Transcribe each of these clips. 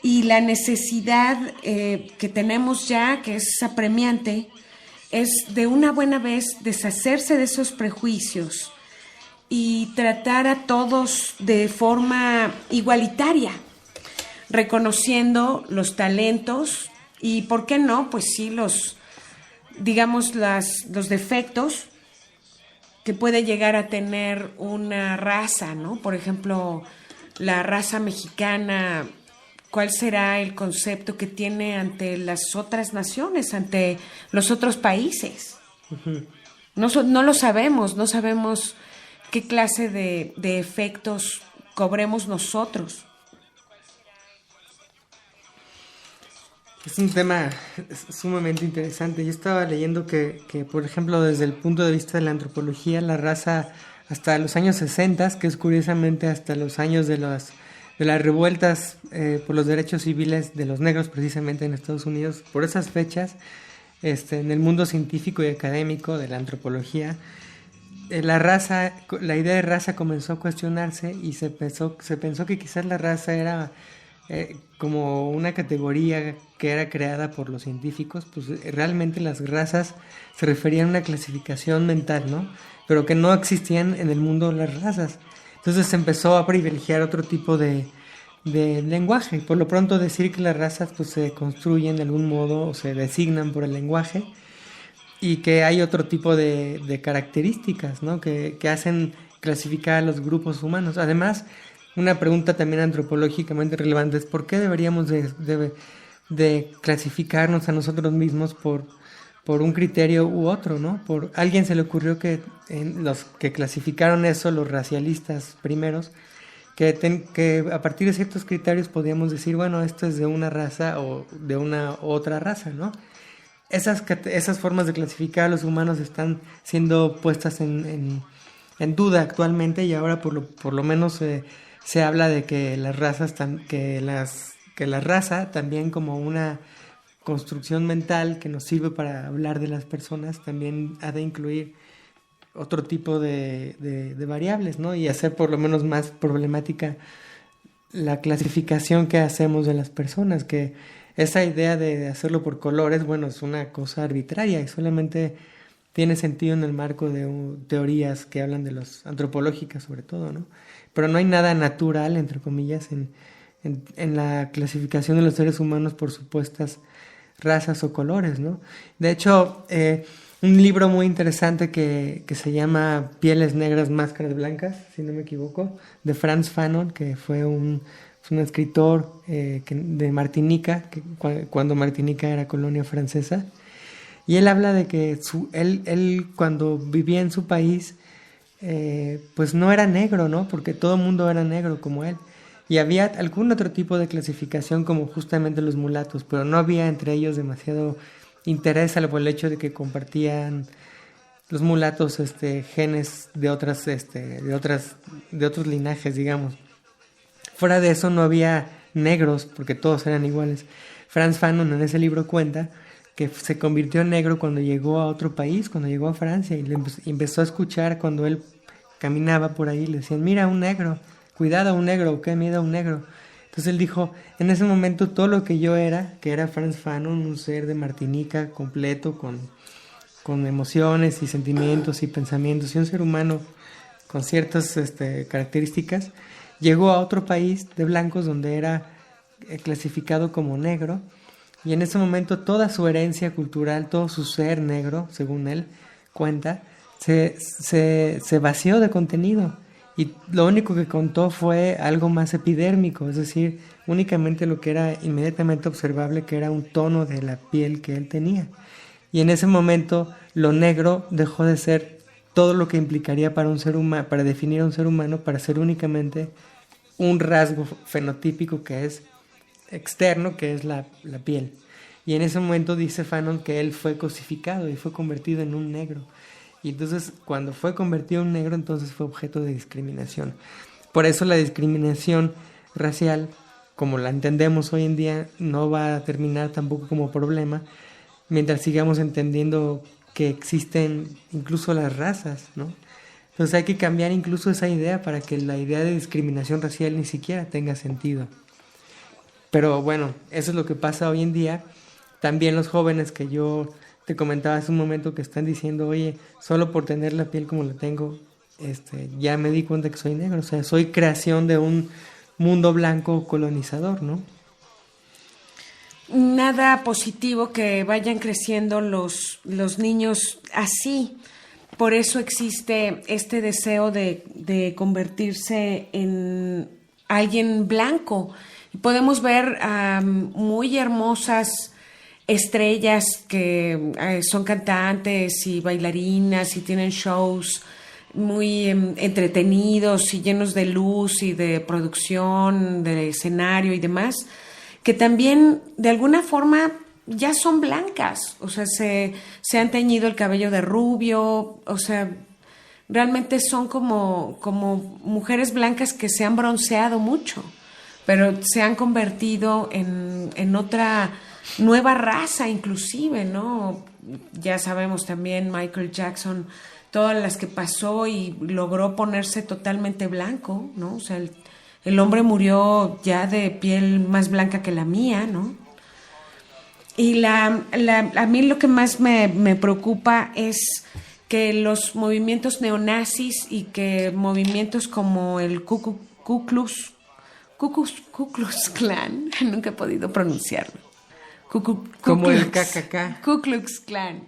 Y la necesidad que tenemos ya, que es apremiante, es de una buena vez deshacerse de esos prejuicios y tratar a todos de forma igualitaria, reconociendo los talentos y, ¿por qué no? Pues sí, digamos, los defectos que puede llegar a tener una raza, ¿no? Por ejemplo, la raza mexicana, ¿cuál será el concepto que tiene ante las otras naciones, ante los otros países? No lo sabemos, no sabemos qué clase de efectos cobremos nosotros. Es un tema sumamente interesante. Yo estaba leyendo que, por ejemplo, desde el punto de vista de la antropología, la raza hasta los años 60, que es curiosamente hasta los años de las revueltas por los derechos civiles de los negros, precisamente en Estados Unidos, por esas fechas, en el mundo científico y académico de la antropología, la idea de raza comenzó a cuestionarse y se pensó que quizás la raza era como una categoría que era creada por los científicos. Pues realmente las razas se referían a una clasificación mental, ¿no? Pero que no existían en el mundo las razas. Entonces se empezó a privilegiar otro tipo de lenguaje. Por lo pronto decir que las razas pues se construyen de algún modo o se designan por el lenguaje, y que hay otro tipo de características, ¿no? Que hacen clasificar a los grupos humanos. Además, una pregunta también antropológicamente relevante es ¿por qué deberíamos de clasificarnos a nosotros mismos por un criterio u otro, ¿no? Por alguien se le ocurrió que los que clasificaron eso, los racialistas primeros, que a partir de ciertos criterios podíamos decir, bueno, esto es de una raza o de una otra raza, ¿no? Esas formas de clasificar a los humanos están siendo puestas en duda actualmente, y ahora por lo menos se habla de que las razas que la raza también, como una construcción mental que nos sirve para hablar de las personas, también ha de incluir otro tipo de variables, ¿no? Y hacer por lo menos más problemática la clasificación que hacemos de las personas, que esa idea de hacerlo por colores, bueno, es una cosa arbitraria y solamente tiene sentido en el marco de teorías que hablan de los antropológicas sobre todo, ¿no? Pero no hay nada natural, entre comillas, en la clasificación de los seres humanos por supuestas razas o colores, ¿no? De hecho, un libro muy interesante que se llama Pieles Negras, Máscaras Blancas, si no me equivoco, de Frantz Fanon, que fue un escritor de Martinica, cuando Martinica era colonia francesa, y él habla de que él cuando vivía en su país, pues no era negro, ¿no? Porque todo el mundo era negro como él. Y había algún otro tipo de clasificación como justamente los mulatos, pero no había entre ellos demasiado interés, salvo el hecho de que compartían los mulatos genes de otros linajes, digamos. Fuera de eso no había negros porque todos eran iguales. Frantz Fanon en ese libro cuenta que se convirtió en negro cuando llegó a otro país, cuando llegó a Francia, y empezó a escuchar cuando él caminaba por ahí, le decían, mira, un negro, cuidado, un negro, qué miedo, un negro. Entonces él dijo, en ese momento todo lo que yo era, que era Frantz Fanon, un ser de Martinica completo, con emociones y sentimientos y pensamientos, y un ser humano con ciertas características, llegó a otro país de blancos donde era clasificado como negro, y en ese momento toda su herencia cultural, todo su ser negro, según él cuenta, se vació de contenido, y lo único que contó fue algo más epidérmico, es decir, únicamente lo que era inmediatamente observable, que era un tono de la piel que él tenía. Y en ese momento lo negro dejó de ser todo lo que implicaría para un ser humano, para definir a un ser humano, para ser únicamente un rasgo fenotípico que es externo, que es la piel. Y en ese momento dice Fanon que él fue cosificado y fue convertido en un negro. Y entonces cuando fue convertido en negro, entonces fue objeto de discriminación. Por eso la discriminación racial, como la entendemos hoy en día, no va a terminar tampoco como problema mientras sigamos entendiendo que existen incluso las razas, ¿no? Entonces hay que cambiar incluso esa idea para que la idea de discriminación racial ni siquiera tenga sentido. Pero bueno, eso es lo que pasa hoy en día. También los jóvenes que yo te comentaba hace un momento que están diciendo, oye, solo por tener la piel como la tengo, ya me di cuenta que soy negro. O sea, soy creación de un mundo blanco colonizador, ¿no? Nada positivo que vayan creciendo los niños así. Por eso existe este deseo de convertirse en alguien blanco. Y podemos ver muy hermosas estrellas que son cantantes y bailarinas y tienen shows muy entretenidos y llenos de luz y de producción, de escenario y demás, que también de alguna forma ya son blancas, o sea, se han teñido el cabello de rubio, o sea, realmente son como mujeres blancas que se han bronceado mucho, pero se han convertido en otra nueva raza inclusive, ¿no? Ya sabemos también Michael Jackson, todas las que pasó y logró ponerse totalmente blanco, ¿no? O sea, el hombre murió ya de piel más blanca que la mía, ¿no? Y a mí lo que más me preocupa es que los movimientos neonazis y que movimientos como el Ku Klux Klan, nunca he podido pronunciarlo. Como el KKK. Ku Klux Klan.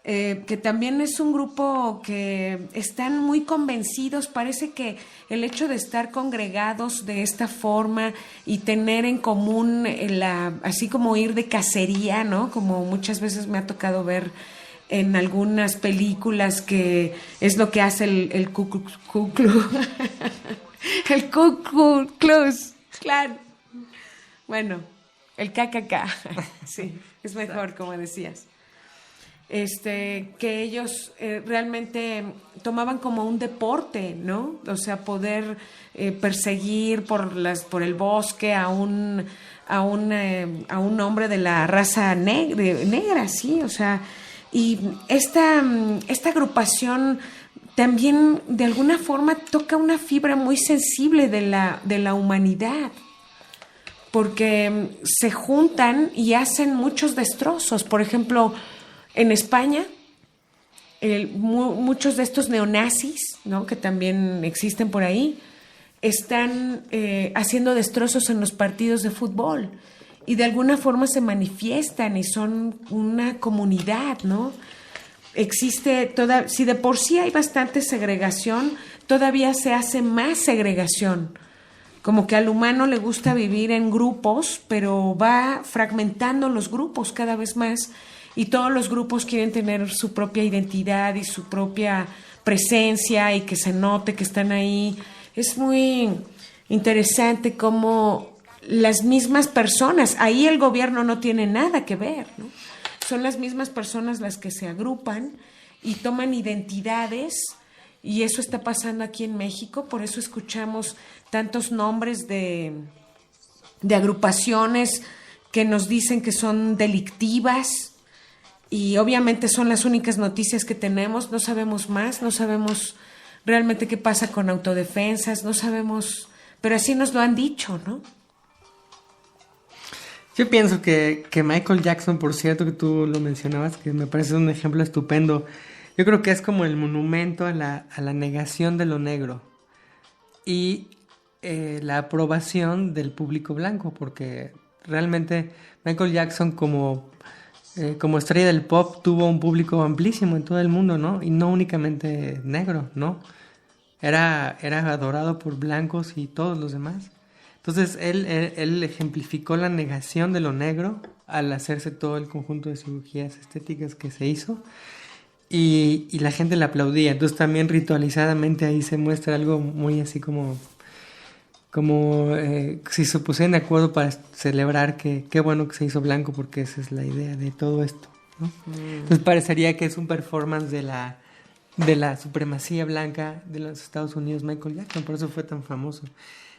Que también es un grupo que están muy convencidos, parece que el hecho de estar congregados de esta forma y tener en común, así como ir de cacería, ¿no? Como muchas veces me ha tocado ver en algunas películas que es lo que hace el Ku Klux Klan. Bueno, el KKK, sí, es mejor, como decías. Que ellos realmente tomaban como un deporte, ¿no? O sea, poder perseguir por el bosque a un hombre de la raza negra, sí, o sea, y esta agrupación también de alguna forma toca una fibra muy sensible de la humanidad, porque se juntan y hacen muchos destrozos. Por ejemplo, en España, muchos de estos neonazis, ¿no?, que también existen por ahí, están haciendo destrozos en los partidos de fútbol y de alguna forma se manifiestan y son una comunidad, ¿no? Existe si de por sí hay bastante segregación, todavía se hace más segregación. Como que al humano le gusta vivir en grupos, pero va fragmentando los grupos cada vez más. Y todos los grupos quieren tener su propia identidad y su propia presencia y que se note que están ahí. Es muy interesante cómo las mismas personas, ahí el gobierno no tiene nada que ver, ¿no? Son las mismas personas las que se agrupan y toman identidades, y eso está pasando aquí en México. Por eso escuchamos tantos nombres de agrupaciones que nos dicen que son delictivas. Y obviamente son las únicas noticias que tenemos, no sabemos más, no sabemos realmente qué pasa con autodefensas, no sabemos, pero así nos lo han dicho, ¿no? Yo pienso que Michael Jackson, por cierto, que tú lo mencionabas, que me parece un ejemplo estupendo, yo creo que es como el monumento a la negación de lo negro y la aprobación del público blanco, porque realmente Michael Jackson como estrella del pop tuvo un público amplísimo en todo el mundo, ¿no? Y no únicamente negro, ¿no? Era adorado por blancos y todos los demás. Entonces él ejemplificó la negación de lo negro al hacerse todo el conjunto de cirugías estéticas que se hizo, y la gente le aplaudía. Entonces también ritualizadamente ahí se muestra algo muy así como si se pusieran de acuerdo para celebrar que qué bueno que se hizo blanco, porque esa es la idea de todo esto, ¿no? Entonces parecería que es un performance de la supremacía blanca de los Estados Unidos, Michael Jackson, por eso fue tan famoso.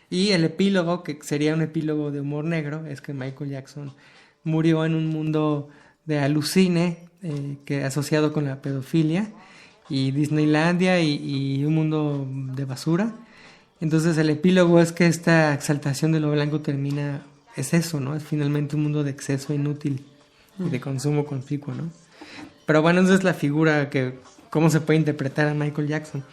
Y el epílogo, que sería un epílogo de humor negro, es que Michael Jackson murió en un mundo de alucine, que asociado con la pedofilia y Disneylandia y un mundo de basura. Entonces el epílogo es que esta exaltación de lo blanco termina es eso, ¿no? Es finalmente un mundo de exceso inútil y de consumo conspicuo, ¿no? Pero bueno, esa es la figura que, cómo se puede interpretar a Michael Jackson.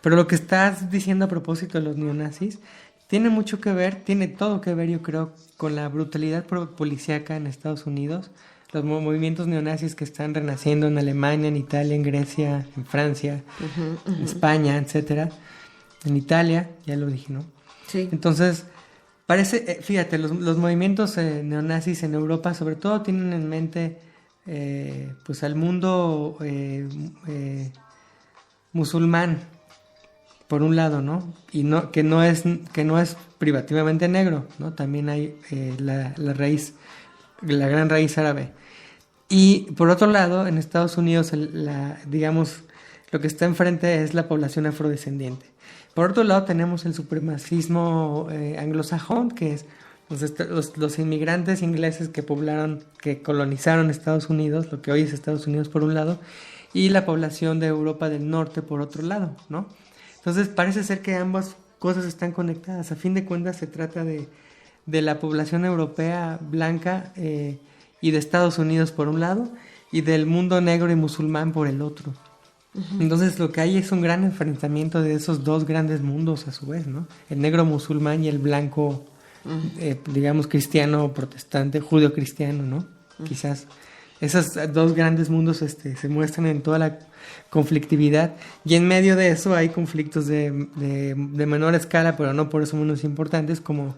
Pero lo que estás diciendo a propósito de los neonazis tiene mucho que ver, tiene todo que ver, yo creo, con la brutalidad policíaca en Estados Unidos, los movimientos neonazis que están renaciendo en Alemania, en Italia, en Grecia, en Francia, en España, etcétera, en Italia, ya lo dije, ¿no? Sí. Entonces, parece, fíjate, los movimientos neonazis en Europa, sobre todo, tienen en mente, pues, al mundo musulmán, por un lado, ¿no? Y no que no es privativamente negro, ¿no? También hay la gran raíz árabe. Y por otro lado, en Estados Unidos, digamos, lo que está enfrente es la población afrodescendiente. Por otro lado, tenemos el supremacismo anglosajón, que es los inmigrantes ingleses que colonizaron Estados Unidos, lo que hoy es Estados Unidos por un lado, y la población de Europa del Norte por otro lado, ¿no? Entonces parece ser que ambas cosas están conectadas. A fin de cuentas se trata de la población europea blanca y de Estados Unidos por un lado y del mundo negro y musulmán por el otro. Uh-huh. Entonces lo que hay es un gran enfrentamiento de esos dos grandes mundos a su vez, ¿no? El negro musulmán y el blanco, digamos, cristiano protestante, judío cristiano, ¿no? Uh-huh. Quizás esos dos grandes mundos se muestran en toda la conflictividad, y en medio de eso hay conflictos de menor escala, pero no por eso menos importantes, como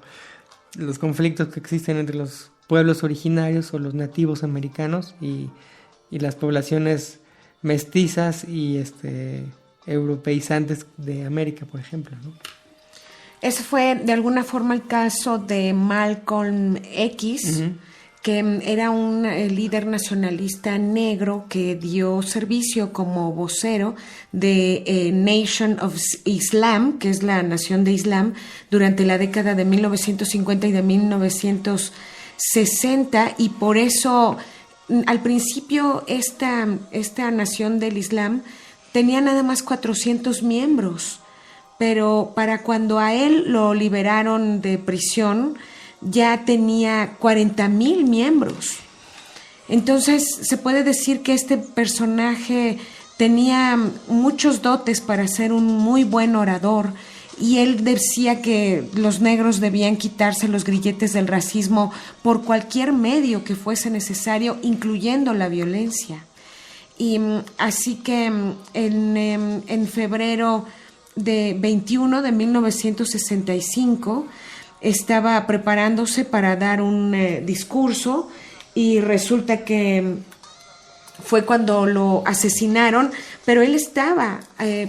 los conflictos que existen entre los pueblos originarios o los nativos americanos y las poblaciones mestizas y europeizantes de América, por ejemplo, ¿no? Ese fue de alguna forma el caso de Malcolm X, uh-huh, que era un líder nacionalista negro que dio servicio como vocero de Nation of Islam, que es la Nación de Islam, durante la década de 1950 y de 1960, y por eso al principio esta Nación del Islam tenía nada más 400 miembros, pero para cuando a él lo liberaron de prisión ya tenía 40,000 miembros. Entonces se puede decir que este personaje tenía muchos dotes para ser un muy buen orador, y él decía que los negros debían quitarse los grilletes del racismo por cualquier medio que fuese necesario, incluyendo la violencia. Y así que en febrero de 21 de 1965 estaba preparándose para dar un discurso, y resulta que fue cuando lo asesinaron, pero él estaba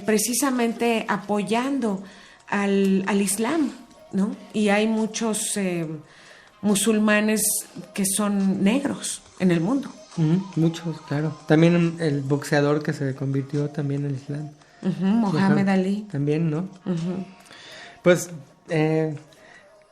precisamente apoyando al Islam, ¿no? Y hay muchos musulmanes que son negros en el mundo. Muchos, claro. También el boxeador que se convirtió también al Islam. Mohamed Ali. También, ¿no? Pues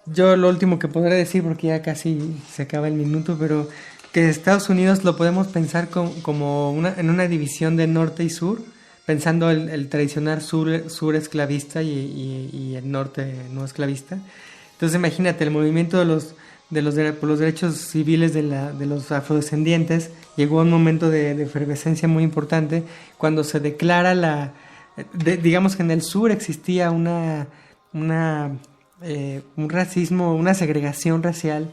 yo lo último que podré decir, porque ya casi se acaba el minuto, pero que Estados Unidos lo podemos pensar como en una división de norte y sur, pensando el tradicional sur esclavista y el norte no esclavista. Entonces imagínate, el movimiento por los derechos civiles de los afrodescendientes llegó a un momento de efervescencia muy importante cuando se declara digamos que en el sur existía un racismo, una segregación racial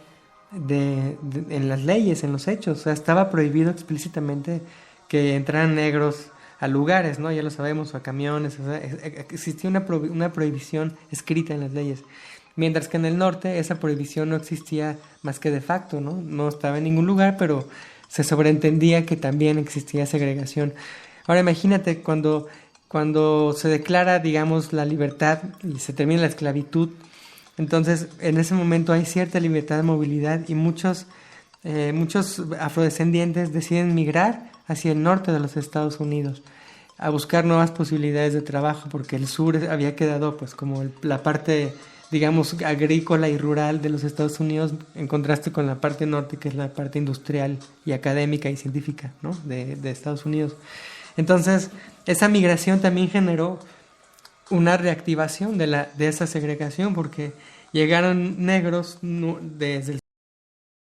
en las leyes, en los hechos. O sea, estaba prohibido explícitamente que entraran negros a lugares, ¿no? Ya lo sabemos, a camiones. O sea, existía una prohibición escrita en las leyes. Mientras que en el norte esa prohibición no existía más que de facto, ¿no? No estaba en ningún lugar, pero se sobreentendía que también existía segregación. Ahora imagínate cuando se declara, digamos, la libertad y se termina la esclavitud, entonces en ese momento hay cierta libertad de movilidad, y muchos afrodescendientes deciden migrar hacia el norte de los Estados Unidos a buscar nuevas posibilidades de trabajo, porque el sur había quedado pues como la parte, digamos, agrícola y rural de los Estados Unidos, en contraste con la parte norte, que es la parte industrial y académica y científica, ¿no? de Estados Unidos. Entonces, esa migración también generó una reactivación de esa segregación, porque llegaron negros desde el